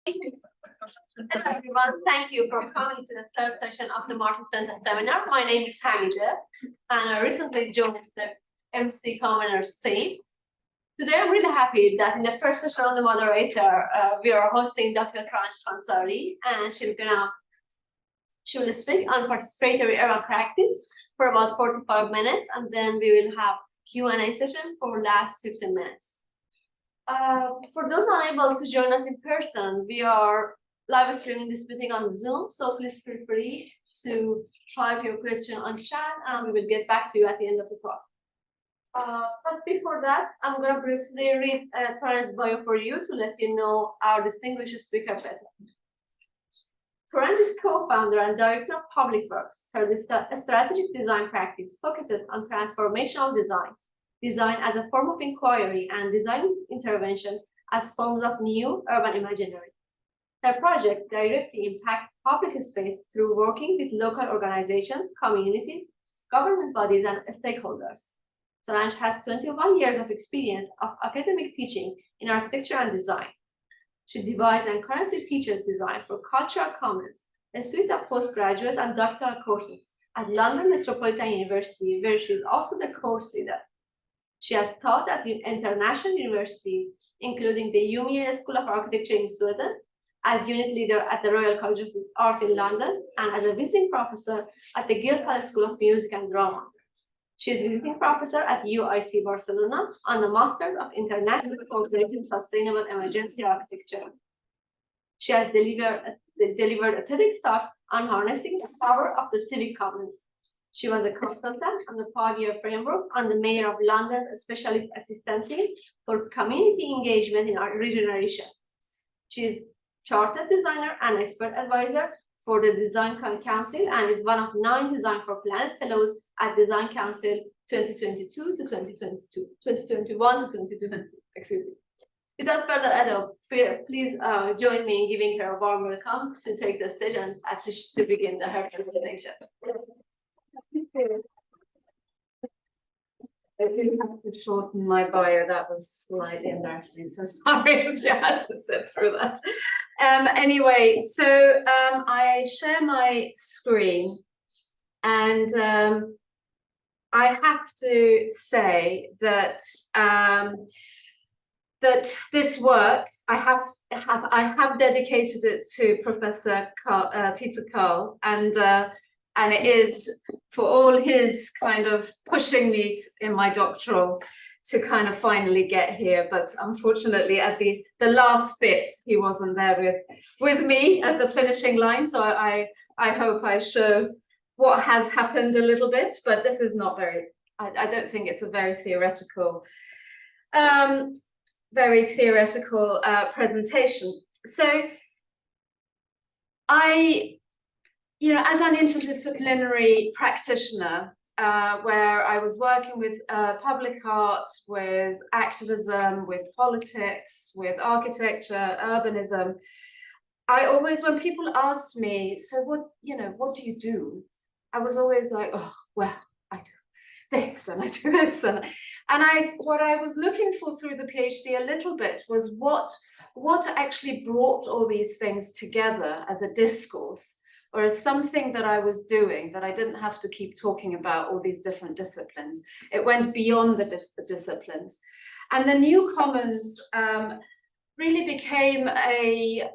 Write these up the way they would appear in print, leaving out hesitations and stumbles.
Hello everyone, thank you for coming to the third session of the Martin Center seminar. My name is Hamide and I recently joined the MC Commoners team. Today I'm really happy that in the first session of the moderator, we are hosting Dr. Khonsari, and she will speak on participatory urban practice for about 45 minutes, and then we will have Q&A session for last 15 minutes. For those unable to join us in person, we are live streaming this meeting on Zoom, so please feel free to type your question on chat and we will get back to you at the end of the talk. But before that, I'm going to briefly read Torange's bio for you to let you know our distinguished speaker better. Torange is co-founder and director of Public Works. Her strategic design practice focuses on transformational design as a form of inquiry, and design intervention as forms of new urban imaginary. Her project directly impacts public space through working with local organizations, communities, government bodies, and stakeholders. Torange has 21 years of experience of academic teaching in architecture and design. She devised and currently teaches design for Cultural Commons, a suite of postgraduate and doctoral courses at London Metropolitan University, where she is also the course leader. She has taught at international universities, including the UME School of Architecture in Sweden, as unit leader at the Royal College of Art in London, and as a visiting professor at the Guildhall School of Music and Drama. She is visiting professor at UIC Barcelona on the Masters of International Cooperation Sustainable Emergency Architecture. She has delivered a TEDx talk on harnessing the power of the civic commons. She was a consultant on the 5-year framework on the Mayor of London's Specialist Assistant Team for community engagement in regeneration. She is chartered designer and expert advisor for the Design Council and is one of 9 Design for Planet Fellows at Design Council 2021 to 2022. Excuse me. Without further ado, please join me in giving her a warm welcome to take the stage and to begin her presentation. I really have to shorten my bio. That was slightly embarrassing, so sorry if you had to sit through that. Anyway, so I share my screen, and I have to say that that this work I have dedicated it to Professor Peter Karl, and it is for all his kind of pushing me in my doctoral to kind of finally get here. But unfortunately, at the last bit, he wasn't there with me at the finishing line. So I hope I show what has happened a little bit, but this is not very, I don't think it's a very theoretical presentation. So as an interdisciplinary practitioner, where I was working with public art, with activism, with politics, with architecture, urbanism, I always, when people asked me, so what do you do? I was always like, oh, well, I do this and I do this. And what I was looking for through the PhD a little bit was what actually brought all these things together as a discourse, or as something that I was doing, that I didn't have to keep talking about all these different disciplines. It went beyond the disciplines. And the new commons really became a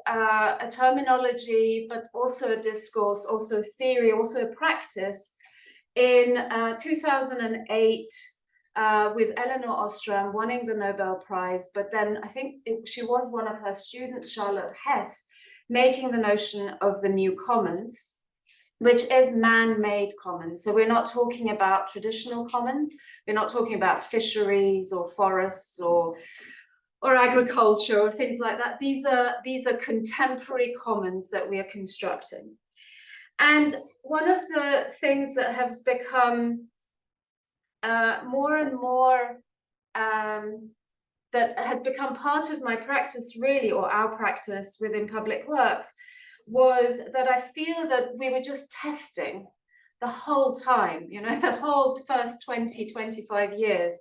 terminology, but also a discourse, also a theory, also a practice. In 2008, with Elinor Ostrom winning the Nobel Prize, but then I think she was one of her students, Charlotte Hess, making the notion of the new commons, which is man-made commons. So we're not talking about traditional commons. We're not talking about fisheries or forests or agriculture or things like that. These are contemporary commons that we are constructing. And one of the things that has become more and more that had become part of my practice, really, or our practice within public works, was that I feel that we were just testing the whole time, the whole first 20, 25 years.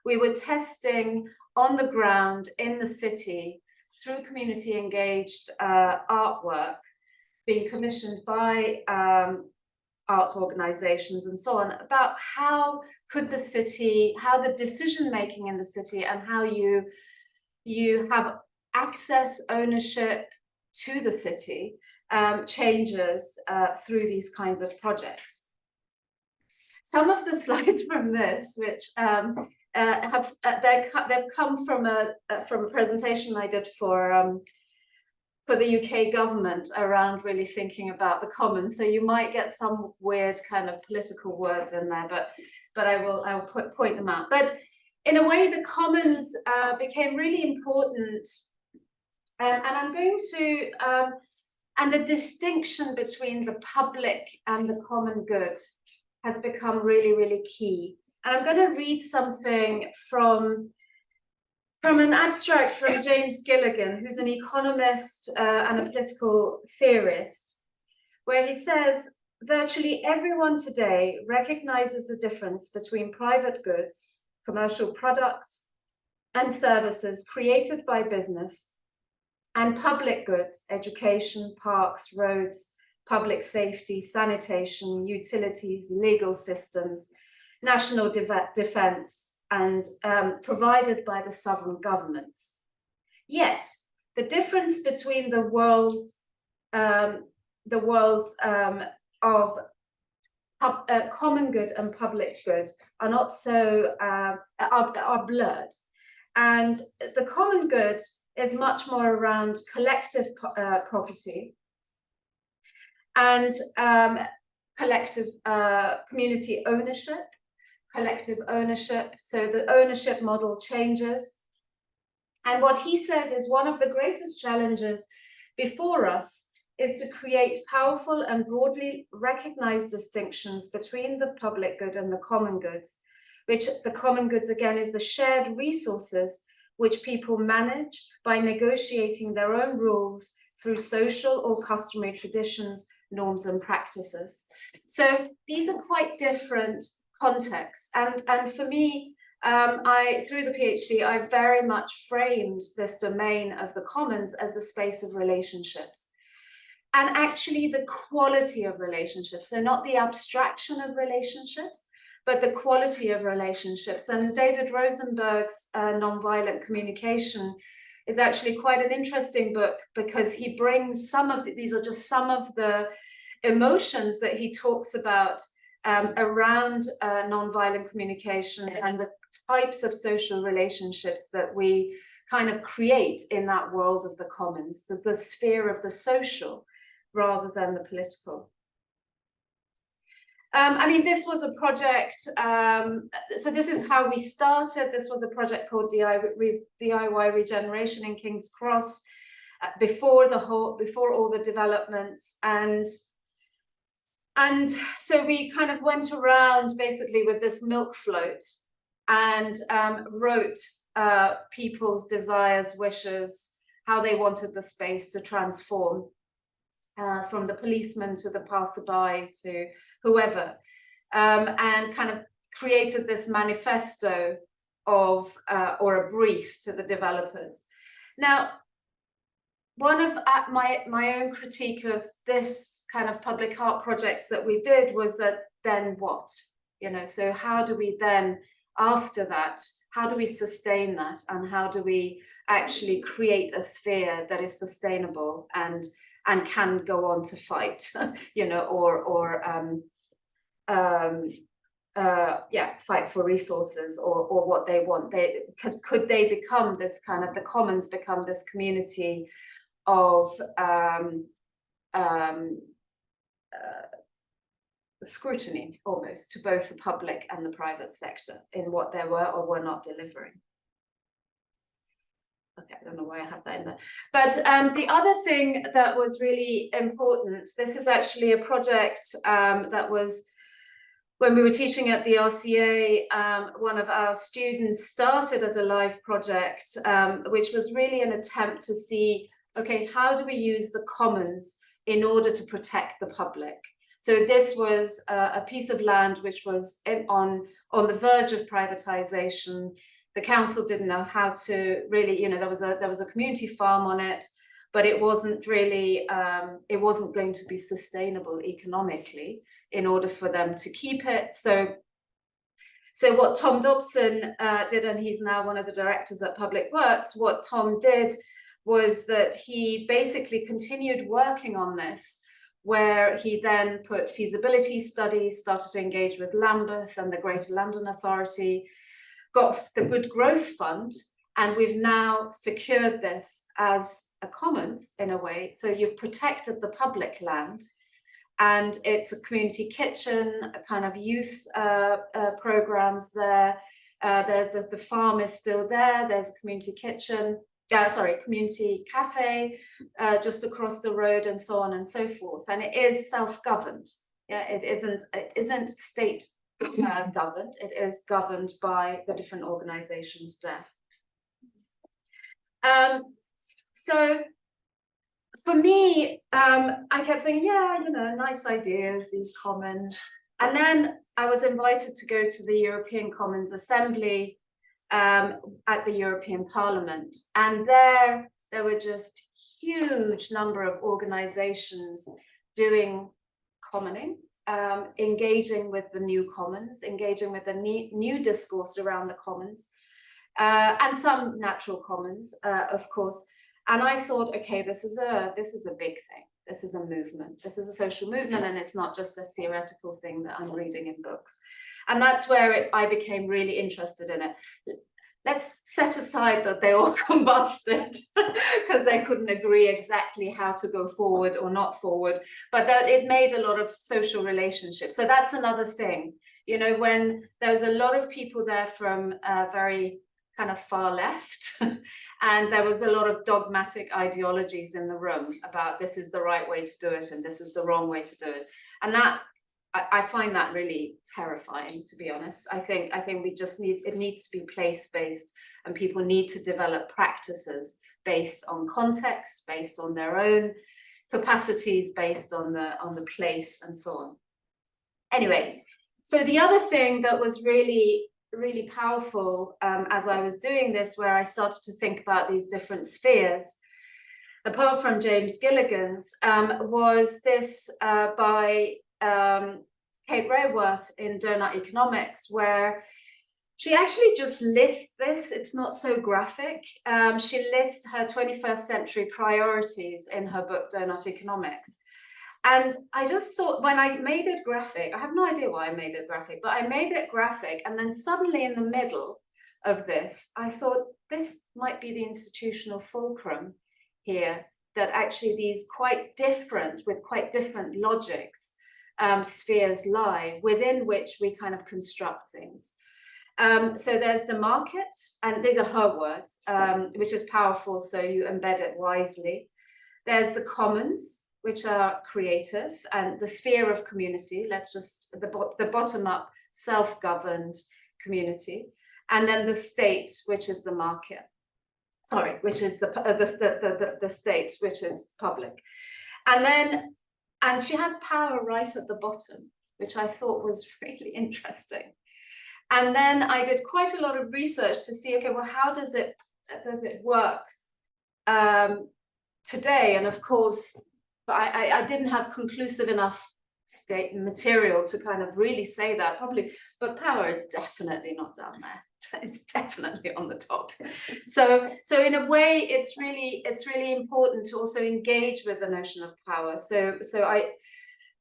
We were testing on the ground in the city through community engaged artwork being commissioned by art organizations and so on, about how could the city, how the decision making in the city and how you have access, ownership to the city changes through these kinds of projects. Some of the slides from this, which they've come from a presentation I did for the UK government around really thinking about the commons. So you might get some weird kind of political words in there, but I will point them out. But in a way, the commons became really important, and I'm going to and the distinction between the public and the common good has become really, really key. And I'm going to read something from an abstract from James Gilligan, who's an economist and a political theorist, where he says, virtually everyone today recognizes the difference between private goods, commercial products and services created by business, and public goods, education, parks, roads, public safety, sanitation, utilities, legal systems, national defense, and provided by the sovereign governments. Yet, the difference between the worlds of common good and public good are not so are blurred, and the common good is much more around collective property and collective community ownership. Collective ownership, so the ownership model changes. And what he says is one of the greatest challenges before us is to create powerful and broadly recognized distinctions between the public good and the common goods, which the common goods again is the shared resources which people manage by negotiating their own rules through social or customary traditions, norms and practices. So these are quite different contexts, and for me, through the PhD, I very much framed this domain of the commons as a space of relationships, and actually the quality of relationships. So not the abstraction of relationships, but the quality of relationships. And David Rosenberg's Nonviolent Communication is actually quite an interesting book, because he brings these are just some of the emotions that he talks about around nonviolent communication and the types of social relationships that we kind of create in that world of the commons, the sphere of the social rather than the political. I mean, this was a project, so this is how we started. This was a project called DIY Regeneration in King's Cross, before all the developments. And so we kind of went around basically with this milk float and wrote people's desires, wishes, how they wanted the space to transform, from the policeman to the passerby to whoever, and kind of created this manifesto of, or a brief to the developers. Now, one of my own critique of this kind of public art projects that we did was that then what? You know, so how do we then, after that, how do we sustain that, and how do we actually create a sphere that is sustainable and can go on to fight, you know, or fight for resources or what they want. Could they become this kind of, the commons become this community of scrutiny almost to both the public and the private sector in what they were or were not delivering. Okay, I don't know why I have that in there. But the other thing that was really important, this is actually a project that was, when we were teaching at the RCA, one of our students started as a live project, which was really an attempt to see, okay, how do we use the commons in order to protect the public? So this was a piece of land which was on the verge of privatization, The council didn't know how to really, you know, there was a community farm on it, but it wasn't really, it wasn't going to be sustainable economically in order for them to keep it. So what Tom Dobson did, and he's now one of the directors at Public Works, what Tom did was that he basically continued working on this, where he then put feasibility studies, started to engage with Lambeth and the Greater London Authority, got the Good Growth Fund, and we've now secured this as a commons in a way. So you've protected the public land, and it's a community kitchen, a kind of youth programs there. The farm is still there. There's a community kitchen, community cafe just across the road, and so on and so forth. And it is self-governed. Yeah, it isn't state governed. It is governed by the different organizations there. So for me, I kept thinking, yeah, you know, nice ideas, these commons. And then I was invited to go to the European Commons Assembly at the European Parliament. And there were just huge number of organizations doing commoning, engaging with the new commons, engaging with the new discourse around the commons, and some natural commons, of course. And I thought, okay, this is a big thing. This is a movement. This is a social movement, and it's not just a theoretical thing that I'm reading in books. And that's where I became really interested in it. Let's set aside that they all combusted because they couldn't agree exactly how to go forward or not forward, but that it made a lot of social relationships. So that's another thing, you know, when there's a lot of people there from very kind of far left, and there was a lot of dogmatic ideologies in the room about this is the right way to do it and this is the wrong way to do it. And that, I find that really terrifying, to be honest. I think we just it needs to be place-based, and people need to develop practices based on context, based on their own capacities, based on the place and so on. Anyway, so the other thing that was really powerful as I was doing this, where I started to think about these different spheres, apart from James Gilligan's, was this by Kate Raworth in Donut Economics, where she actually just lists this. It's not so graphic. She lists her 21st century priorities in her book, Donut Economics. And I just thought, when I made it graphic, I have no idea why I made it graphic, but I made it graphic. And then suddenly in the middle of this, I thought this might be the institutional fulcrum here, that actually these with quite different logics, spheres lie within which we kind of construct things. So there's the market, and these are her words, which is powerful, so you embed it wisely. There's the commons, which are creative, and the sphere of community, the bottom-up self-governed community, and then the state, which is the market. Sorry, which is the state, which is public. And she has power right at the bottom, which I thought was really interesting. And then I did quite a lot of research to see, okay, well, how does it work today? And of course, but I didn't have conclusive enough data material to kind of really say that probably, but power is definitely not down there. It's definitely on the top. So in a way, it's really important to also engage with the notion of power. So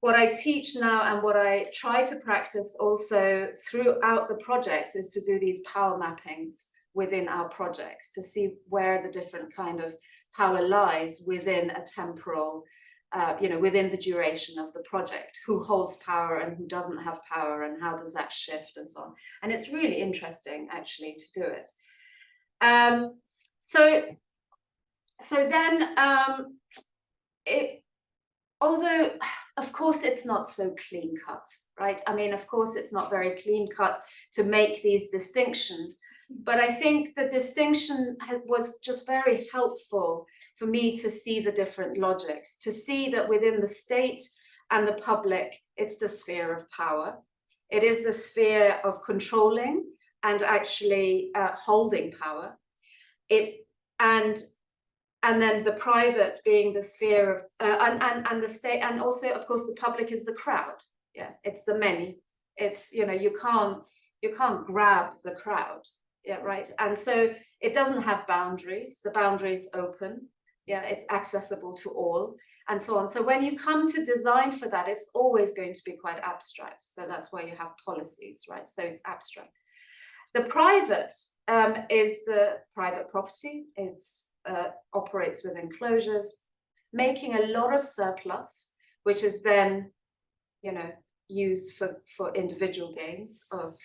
what I teach now, and what I try to practice also throughout the projects, is to do these power mappings within our projects to see where the different kind of power lies within a temporal, within the duration of the project, who holds power and who doesn't have power, and how does that shift and so on. And it's really interesting actually to do it. Although of course it's not so clean cut, right? I mean, of course it's not very clean cut to make these distinctions, but I think the distinction was just very helpful for me to see the different logics, to see that within the state and the public, it's the sphere of power. It is the sphere of controlling and actually holding power. And then the private being the sphere of and the state, and also of course the public is the crowd. Yeah, it's the many. It's, you know, you can't grab the crowd. Yeah, right. And so it doesn't have boundaries. The boundary is open. Yeah, it's accessible to all, and so on. So when you come to design for that, it's always going to be quite abstract. So that's why you have policies, right? So it's abstract. The private is the private property. It's operates with enclosures, making a lot of surplus, which is then, you know, used for individual gains of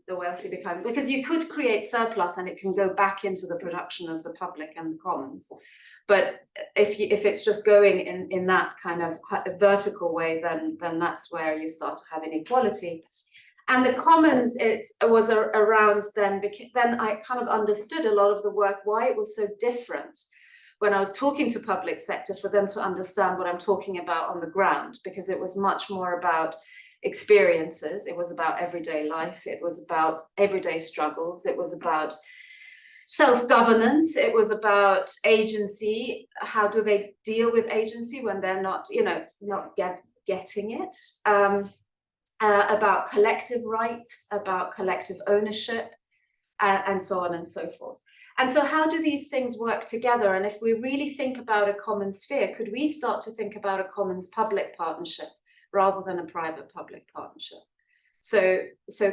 the wealthy becoming, because you could create surplus and it can go back into the production of the public and the commons. But if it's just going in that kind of vertical way, then that's where you start to have inequality. And the commons, it was around then I kind of understood a lot of the work, why it was so different when I was talking to public sector, for them to understand what I'm talking about on the ground, because it was much more about experiences. It was about everyday life. It was about everyday struggles. It was about self-governance. It was about agency. How do they deal with agency when they're not, you know, not getting it? About collective rights, about collective ownership, and so on and so forth. And so how do these things work together? And if we really think about a common sphere, could we start to think about a commons public partnership rather than a private public partnership? So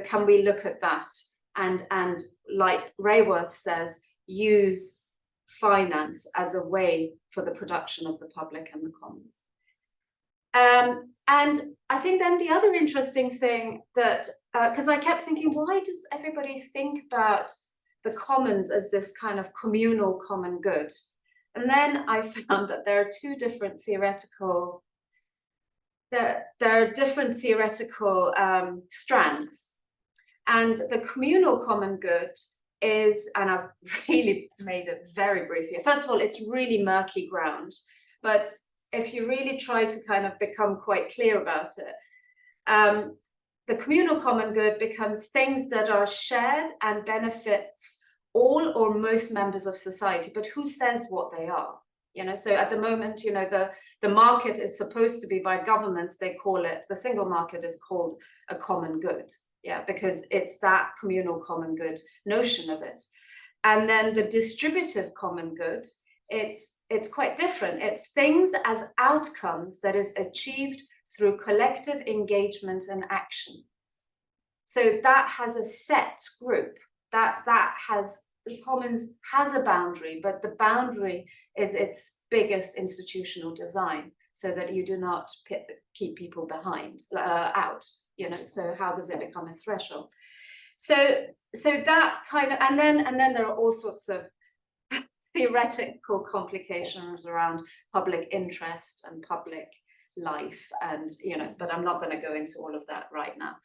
can we look at that and like Raworth says, use finance as a way for the production of the public and the commons? And I think then the other interesting thing that, because I kept thinking, why does everybody think about the commons as this kind of communal common good? And then I found that there are two different theoretical, there are different theoretical strands. And the communal common good is, and I've really made it very brief here. First of all, it's really murky ground, but if you really try to kind of become quite clear about it, the communal common good becomes things that are shared and benefits all or most members of society, but who says what they are? You know, so at the moment, you know, the market is supposed to be, by governments, they call it, the single market is called a common good. Yeah, because it's that communal common good notion of it. And then the distributive common good, it's quite different. It's things as outcomes that is achieved through collective engagement and action. So that has a set group, that has, the commons has a boundary, but the boundary is its biggest institutional design, so that you do not keep people behind, out, you know. So how does it become a threshold? So that kind of, and then there are all sorts of theoretical complications around public interest and public life, and, you know, but I'm not going to go into all of that right now.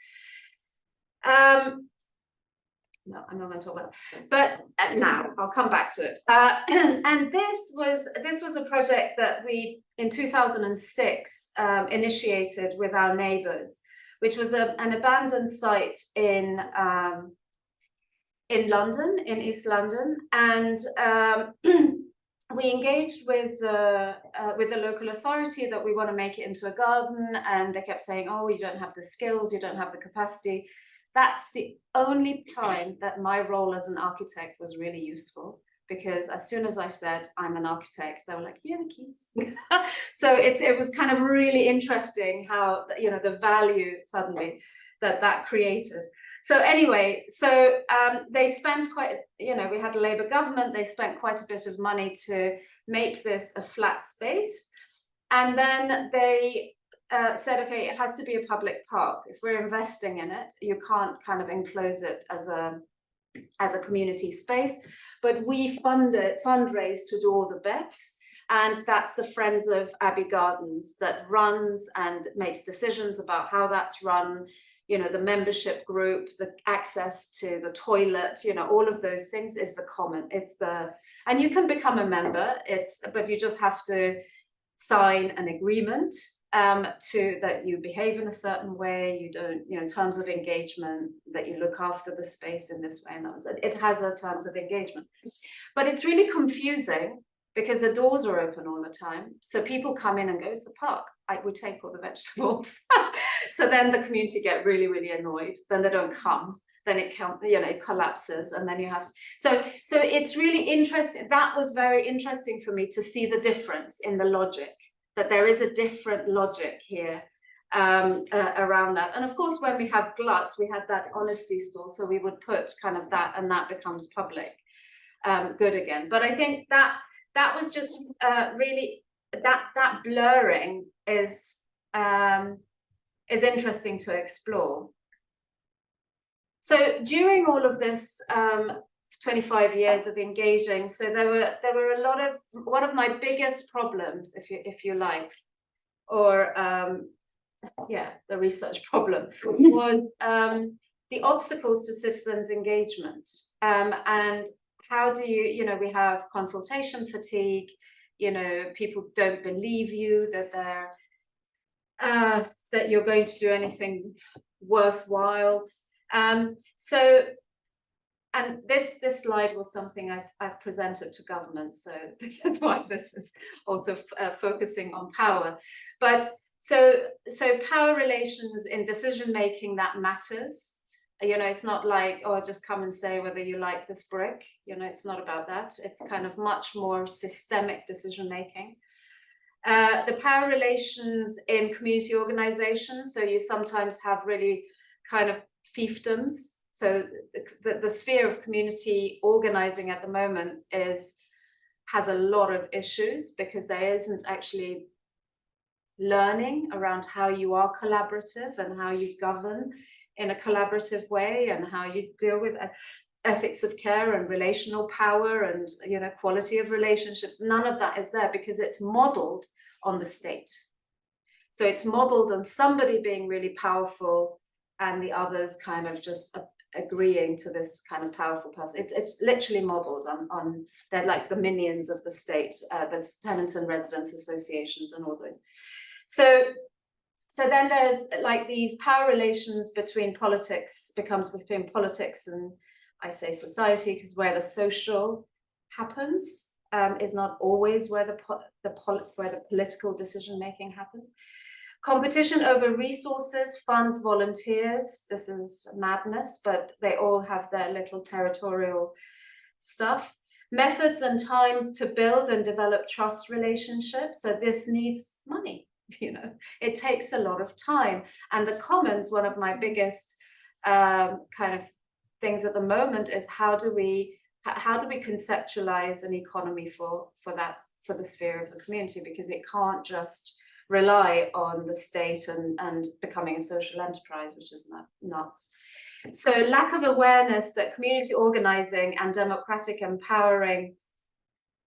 No, I'm not going to talk about it, but now I'll come back to it. And this was a project that we, in 2006, initiated with our neighbours, which was an abandoned site in London, in East London, and we engaged with the local authority that we want to make it into a garden, and they kept saying, "Oh, you don't have the skills, you don't have the capacity." That's the only time that my role as an architect was really useful, because as soon as I said I'm an architect, they were like, "Here are the keys." So it was kind of really interesting how, you know, the value suddenly that created. So anyway, so they spent quite, you know, we had a Labour government, they spent quite a bit of money to make this a flat space. And then they said, okay, it has to be a public park. If we're investing in it, you can't kind of enclose it as a community space. But we fundraised to do all the bets. And that's the Friends of Abbey Gardens that runs and makes decisions about how that's run, you know, the membership group, the access to the toilet, you know, all of those things is the common. And you can become a member, but you just have to sign an agreement to that you behave in a certain way, you don't, terms of engagement, that you look after the space in this way, and it has a terms of engagement. But it's really confusing because the doors are open all the time. So people come in and go, it's a park. We take all the vegetables. So then the community get really, really annoyed. Then they don't come. Then it collapses, and then you have. So it's really interesting. That was very interesting for me to see the difference in the logic. That there is a different logic here around that. And of course, when we have glut, we had that honesty store. So we would put kind of that, and that becomes public good again. But I think that was just really that blurring is interesting to explore. So during all of this 25 years of engaging, so there were a lot of, one of my biggest problems, if you like, or the research problem, was the obstacles to citizens' engagement, and how do you, we have consultation fatigue, people don't believe you that that you're going to do anything worthwhile. And this slide was something I've presented to government, so this is why this is also focusing on power. But so power relations in decision making, that matters. It's not like, oh, just come and say whether you like this brick. It's not about that. It's kind of much more systemic decision making. The power relations in community organizations. So you sometimes have really kind of fiefdoms. So the sphere of community organizing at the moment has a lot of issues because there isn't actually learning around how you are collaborative and how you govern in a collaborative way, and how you deal with ethics of care and relational power and quality of relationships. None of that is there because it's modeled on the state. So it's modeled on somebody being really powerful and the others kind of just agreeing to this kind of powerful person. It's literally modeled on they're like the minions of the state, the tenants and residents associations and all those. So then there's like these power relations between politics, between politics and, I say, society, because where the social happens is not always where the political decision making happens. Competition over resources, funds, volunteers. This is madness, but they all have their little territorial stuff. Methods and times to build and develop trust relationships. So this needs money. It takes a lot of time. And the Commons, one of my biggest kind of things at the moment is how do we conceptualize an economy for the sphere of the community, because it can't just rely on the state and becoming a social enterprise, which is nuts. So lack of awareness that community organizing and democratic empowering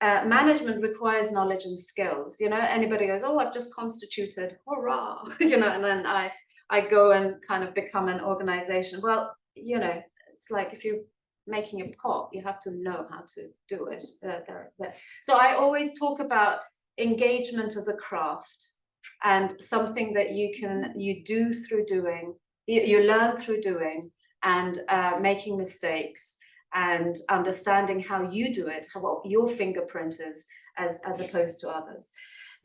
management requires knowledge and skills. Anybody goes, oh, I've just constituted, hurrah, and then I go and kind of become an organization. Well, it's like if you're making a pot, you have to know how to do it. So I always talk about engagement as a craft and something that you do through doing, you learn through doing, and making mistakes and understanding how you do it, what your fingerprint is as opposed to others.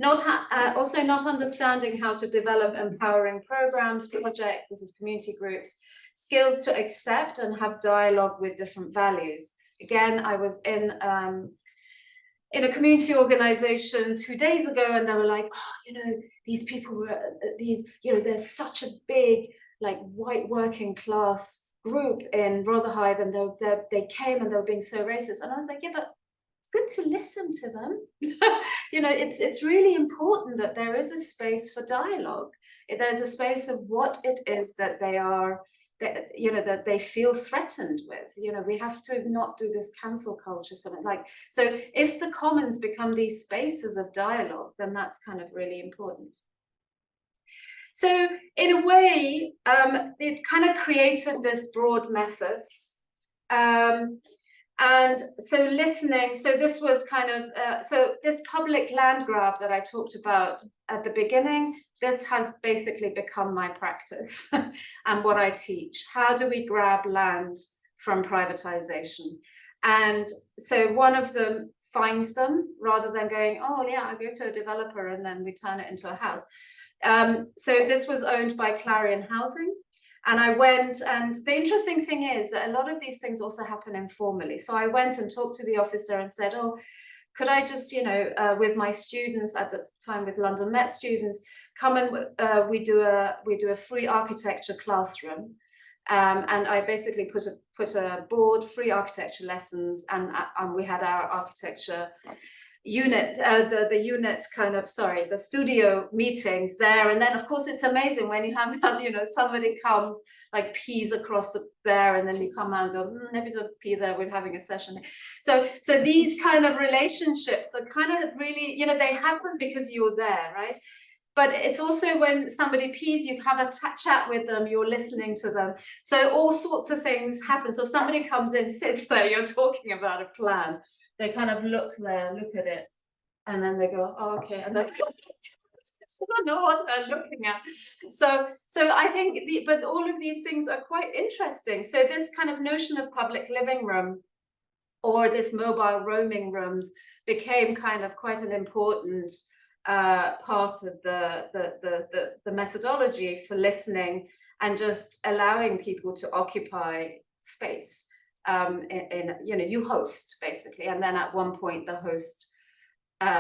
Also not understanding how to develop empowering programs, projects, this is community groups, skills to accept and have dialogue with different values. Again, I was in a community organization 2 days ago, and they were like, oh, these people were there's such a big like white working class group in Rotherhithe, and they came and they were being so racist. And I was like, yeah, but it's good to listen to them. It's really important that there is a space for dialogue. There's a space of what it is that they are, that they feel threatened with. We have to not do this cancel culture, something like. So if the Commons become these spaces of dialogue, then that's kind of really important. So in a way, it kind of created this broad methods. And so listening, so this was kind of, so this public land grab that I talked about at the beginning, this has basically become my practice and what I teach. How do we grab land from privatization? And so one of them, find them rather than going, oh yeah, I go to a developer and then we turn it into a house. So this was owned by Clarion Housing. And I went, and the interesting thing is that a lot of these things also happen informally. So I went and talked to the officer and said, oh, could I just, you know, with my students at the time, with London Met students, come and we do a free architecture classroom. And I basically put a board, free architecture lessons, and we had our architecture unit, the unit kind of, sorry, the studio meetings there. And then of course it's amazing when you have that, you know, somebody comes, like pees across there, and then you come out and go, maybe don't pee there, we're having a session. So these kind of relationships are kind of really, you know, they happen because you're there, right? But it's also when somebody pees, you have a chat with them, you're listening to them. So all sorts of things happen. So somebody comes in, sits there, you're talking about a plan. They kind of look there, look at it, and then they go, oh, okay. And then I don't know what they're looking at. So I think, but all of these things are quite interesting. So this kind of notion of public living room or this mobile roaming rooms became kind of quite an important part of the methodology for listening and just allowing people to occupy space. You know, you host basically, and then at one point the host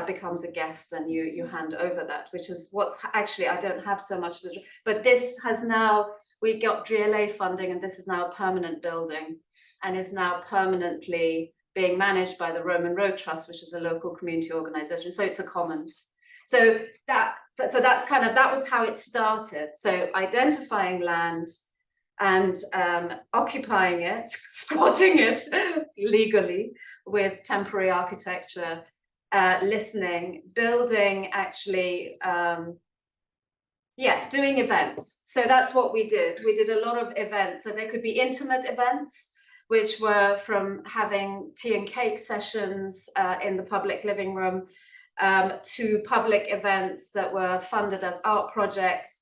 becomes a guest, and you hand over that, which is what's actually, I don't have so much, but this has now, we got GLA funding, and this is now a permanent building, and is now permanently being managed by the Roman Road Trust, which is a local community organization. So it's a commons. So that's kind of, that was how it started. So identifying land and occupying it, squatting it legally with temporary architecture, listening, building, actually, doing events. So that's what we did. We did a lot of events. So there could be intimate events, which were from having tea and cake sessions in the public living room, to public events that were funded as art projects,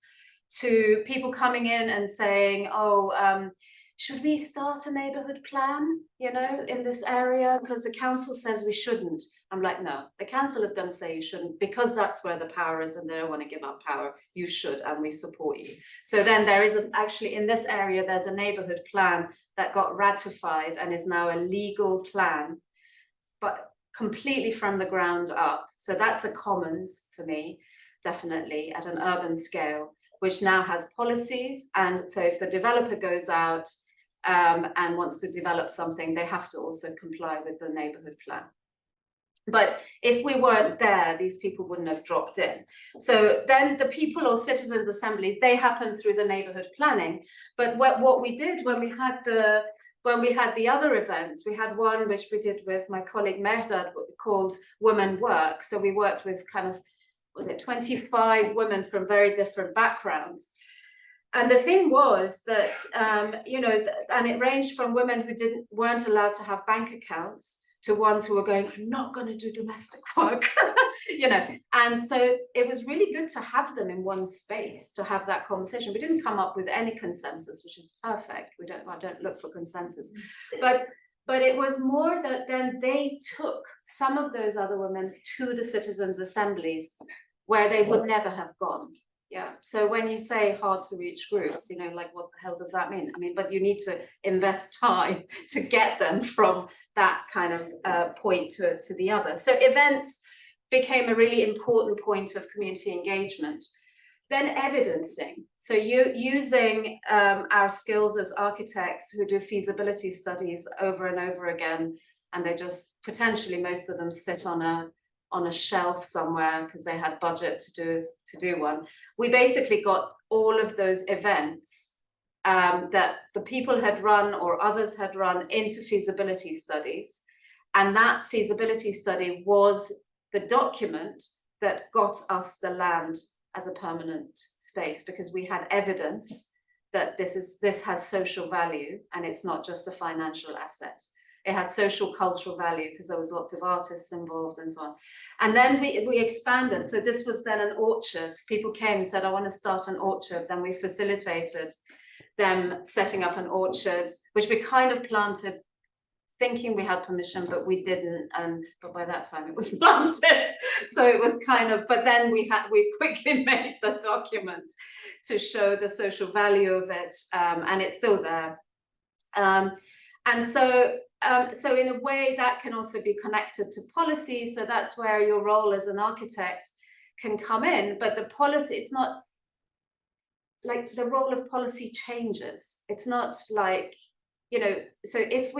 to people coming in and saying, oh, should we start a neighborhood plan, you know, in this area? Because the council says we shouldn't. I'm like, no, the council is going to say you shouldn't, because that's where the power is and they don't want to give up power. You should, and we support you. So then there is actually, in this area, there's a neighborhood plan that got ratified and is now a legal plan, but completely from the ground up. So that's a commons for me, definitely, at an urban scale, which now has policies. And so if the developer goes out and wants to develop something, they have to also comply with the neighborhood plan. But if we weren't there, these people wouldn't have dropped in. So then the people or citizens assemblies, they happen through the neighborhood planning. But what we did when we had the other events, we had one which we did with my colleague Merzad called Women Work. So we worked with kind of, was it 25 women from very different backgrounds. And the thing was that, you know, and it ranged from women who weren't allowed to have bank accounts to ones who were going, I'm not going to do domestic work, you know. And so it was really good to have them in one space, to have that conversation. We didn't come up with any consensus, which is perfect. I don't look for consensus, but it was more that then they took some of those other women to the citizens' assemblies where they would never have gone. Yeah. So when you say hard to reach groups, you know, like, what the hell does that mean? I mean, but you need to invest time to get them from that kind of point to the other. So events became a really important point of community engagement. Then evidencing. So using our skills as architects who do feasibility studies over and over again, and they just potentially, most of them sit on a shelf somewhere because they had budget to do one. We basically got all of those events that the people had run or others had run into feasibility studies. And that feasibility study was the document that got us the land as a permanent space, because we had evidence that this has social value and it's not just a financial asset. It had social cultural value because there was lots of artists involved and so on. And then we expanded. So this was then an orchard. People came and said, I want to start an orchard. Then we facilitated them setting up an orchard, which we kind of planted thinking we had permission, but we didn't. But by that time it was planted. So it was kind of, but then we quickly made the document to show the social value of it. And it's still there. And so in a way that can also be connected to policy. So that's where your role as an architect can come in. But the policy, it's not like the role of policy changes. It's not like, you know, so if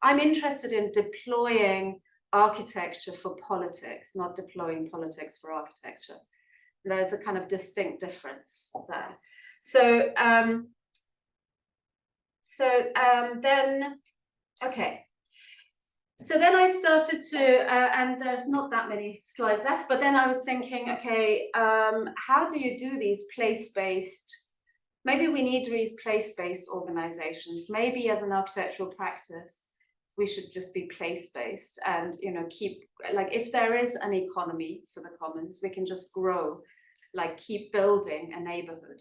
I'm interested in deploying architecture for politics, not deploying politics for architecture. There's a kind of distinct difference there. So then, okay. So then I started to, and there's not that many slides left, but then I was thinking, okay, how do you do these place-based, maybe we need these place-based organizations, maybe as an architectural practice, we should just be place-based and, you know, keep, like if there is an economy for the commons, we can just grow, like keep building a neighborhood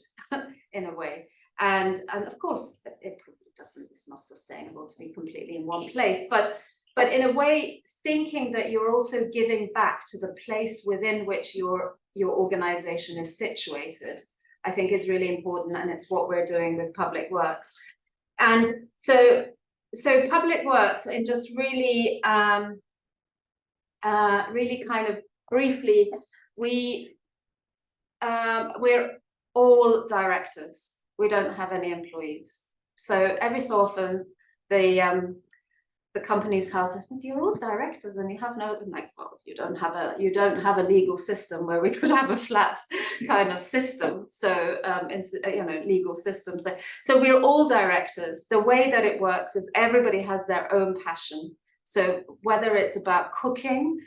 in a way. And of course, it probably doesn't, it's not sustainable to be completely in one place, but in a way, thinking that you're also giving back to the place within which your organization is situated, I think is really important, and it's what we're doing with public works. And so public works, and just really, really kind of briefly, we're all directors. We don't have any employees. So every so often, the company's house says, but you're all directors and you have no, I'm like, well, you don't have a legal system where we could have a flat kind of system. So you know, legal system. So we're all directors. The way that it works is everybody has their own passion. So whether it's about cooking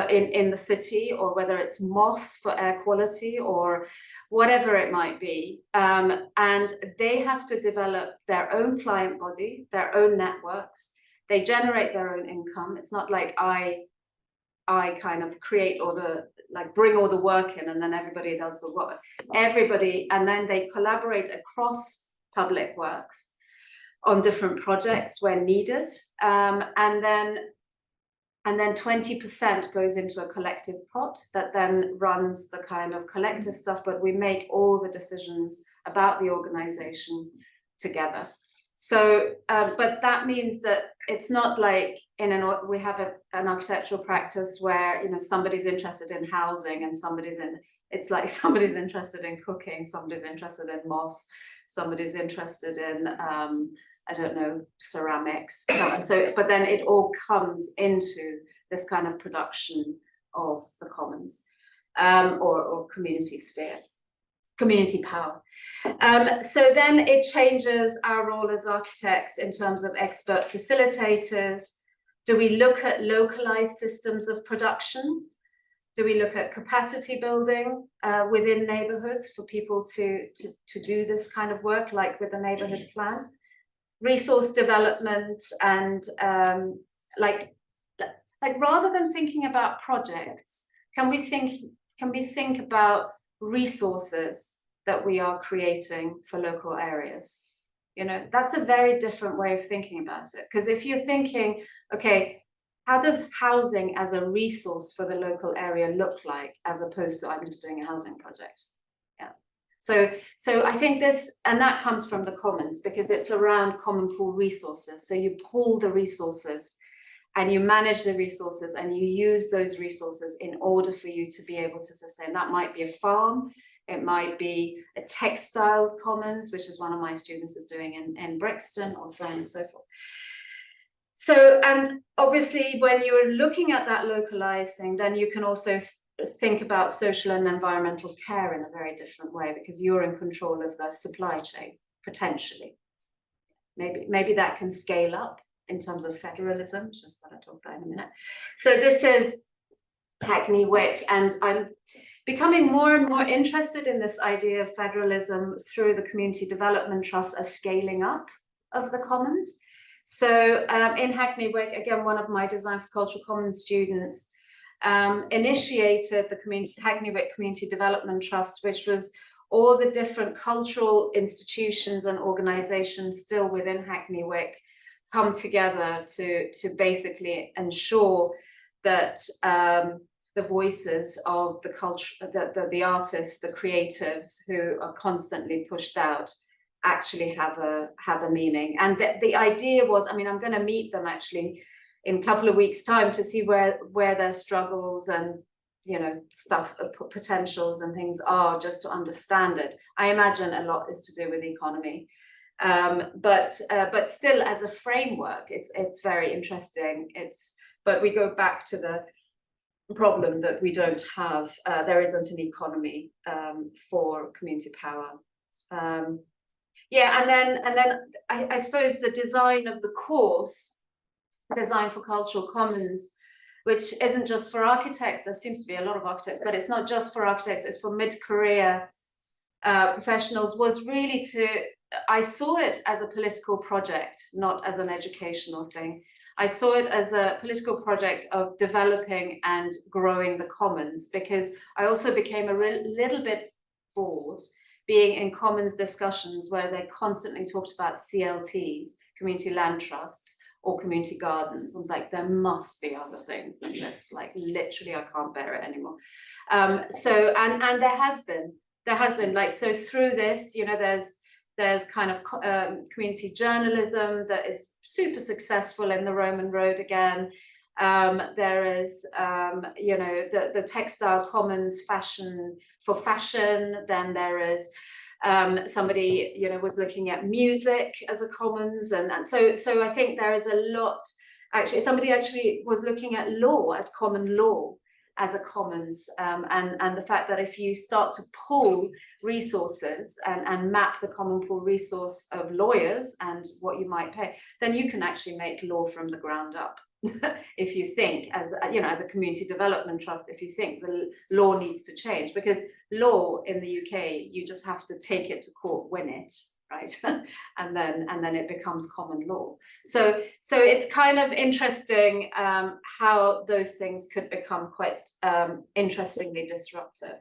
in the city, or whether it's moss for air quality, or whatever it might be, and they have to develop their own client body, their own networks. They generate their own income. It's not like I kind of create all the, like bring all the work in and then everybody does the work. Everybody, and then they collaborate across public works on different projects where needed. And then 20% goes into a collective pot that then runs the kind of collective stuff, but we make all the decisions about the organization together. So, but that means that it's not like we have an architectural practice where, you know, somebody's interested in housing and it's like somebody's interested in cooking, somebody's interested in moss, somebody's interested in, I don't know, ceramics. So, but then it all comes into this kind of production of the commons, or community sphere. Community power. So then it changes our role as architects in terms of expert facilitators. Do we look at localized systems of production? Do we look at capacity building within neighborhoods for people to do this kind of work, like with the neighborhood plan? Resource development, and like rather than thinking about projects, can we think about resources that we are creating for local areas? You know, that's a very different way of thinking about it. Because if you're thinking, okay, how does housing as a resource for the local area look like, as opposed to I'm just doing a housing project? Yeah. So I think this, and that comes from the commons, because it's around common pool resources. So you pool the resources and you manage the resources and you use those resources in order for you to be able to sustain. That might be a farm, it might be a textiles commons, which is one of my students is doing in Brixton, or so on and so forth. So, and obviously when you're looking at that localizing, then you can also think about social and environmental care in a very different way, because you're in control of the supply chain, potentially. Maybe that can scale up in terms of federalism, which is what I'll talk about in a minute. So this is Hackney Wick, and I'm becoming more and more interested in this idea of federalism through the Community Development Trust as scaling up of the commons. So in Hackney Wick, again, one of my Design for Cultural Commons students initiated the Hackney Wick Community Development Trust, which was all the different cultural institutions and organizations still within Hackney Wick come together to basically ensure that the voices of the culture, the artists, the creatives who are constantly pushed out actually have a meaning. And the idea was, I mean, I'm going to meet them actually in a couple of weeks' time to see where their struggles and, you know, stuff, potentials and things are, just to understand it. I imagine a lot is to do with the economy, but still, as a framework, it's very interesting. But we go back to the problem that we don't have. There isn't an economy for community power. Yeah, and then I suppose the design of the course, Design for Cultural Commons, which isn't just for architects. There seems to be a lot of architects, but it's not just for architects, it's for mid-career professionals, was really I saw it as a political project, not as an educational thing. I saw it as a political project of developing and growing the commons, because I also became a little bit bored being in commons discussions where they constantly talked about CLTs, community land trusts, or community gardens. I was like, there must be other things than this. Like, literally, I can't bear it anymore. So, and there has been like, so through this, you know, there's kind of community journalism that is super successful in the Roman Road again. There is, you know, the textile commons for fashion. Then there is somebody, you know, was looking at music as a commons, and so I think there is a lot. Actually, somebody actually was looking at law, at common law as a commons, and the fact that if you start to pool resources and map the common pool resource of lawyers and what you might pay, then you can actually make law from the ground up. If you think, as you know, the community development trust, if you think the law needs to change, because law in the UK, you just have to take it to court, win it, right? and then it becomes common law. So it's kind of interesting how those things could become quite interestingly disruptive.